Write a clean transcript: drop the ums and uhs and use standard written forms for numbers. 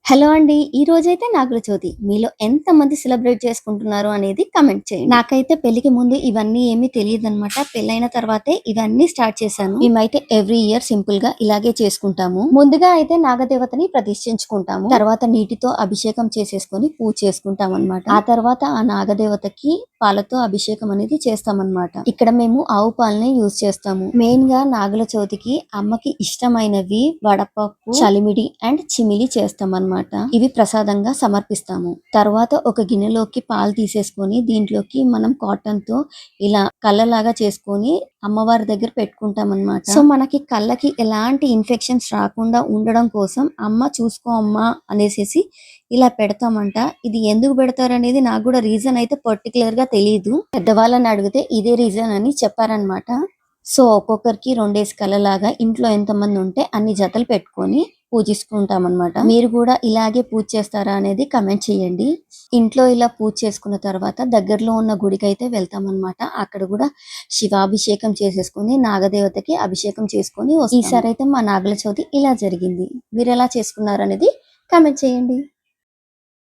Hello అండి. ఈ రోజైతే నాగుల చవితి. మీలో ఎంతమంది సెలబ్రేట్ చేసుకుంటున్నారు అనేది కామెంట్ చేయండి. నాకైతే పెళ్లికి ముందు ఇవన్నీ ఏమీ తెలీదనమాట. పెళ్లయిన తర్వాతే ఇవన్నీ స్టార్ట్ చేశాను. మేమైతే ఎవ్రీ ఇయర్ సింపుల్ గా ఇలాగే చేసుకుంటాము. ముందుగా అయితే నాగదేవతని ప్రతిష్ఠించుకుంటాము. తర్వాత నీటితో అభిషేకం చేసేసుకొని పూజ చేసుకుంటాం అనమాట. ఆ తర్వాత ఆ నాగదేవతకి పాలతో అభిషేకం అనేది చేస్తామన్నమాట. ఇక్కడ మేము ఆవు పాలని యూజ్ చేస్తాము. మెయిన్ గా నాగుల చవితికి అమ్మకి ఇష్టమైనవి వడపప్పు, చలిమిడి అండ్ చిమిలి చేస్తాం అన్నమాట. ఇవి ప్రసాదంగా సమర్పిస్తాము. తర్వాత ఒక గిన్నెలోకి పాలు తీసేసుకొని దీంట్లోకి మనం కాటన్ తో ఇలా కళ్ళలాగా చేసుకొని అమ్మవారి దగ్గర పెట్టుకుంటాం అన్నమాట. సో మనకి కళ్ళకి ఎలాంటి ఇన్ఫెక్షన్స్ రాకుండా ఉండడం కోసం అమ్మ చూసుకో అమ్మా అనేసి ఇలా పెడతామంట. ఇది ఎందుకు పెడతారు అనేది నాకు కూడా రీజన్ అయితే పర్టికులర్ గా తెలియదు. పెద్దవాళ్ళని అడిగితే ఇదే రీజన్ అని చెప్పారనమాట. సో ఒక్కొక్కరికి రెండేసి కళ్ళలాగా ఇంట్లో ఎంతమంది ఉంటే అన్ని జతలు పెట్టుకొని పూజిస్తుంటాం అనమాట. మీరు కూడా ఇలాగే పూజ చేస్తారా అనేది కమెంట్ చేయండి. ఇంట్లో ఇలా పూజ చేసుకున్న తర్వాత దగ్గరలో ఉన్న గుడికి అయితే వెళ్తాం అనమాట. అక్కడ కూడా శివాభిషేకం చేసేసుకుని నాగదేవతకి అభిషేకం చేసుకొని ఈసారి అయితే మా నాగుల చవితి ఇలా జరిగింది. మీరు ఎలా చేసుకున్నారు అనేది కమెంట్ చేయండి.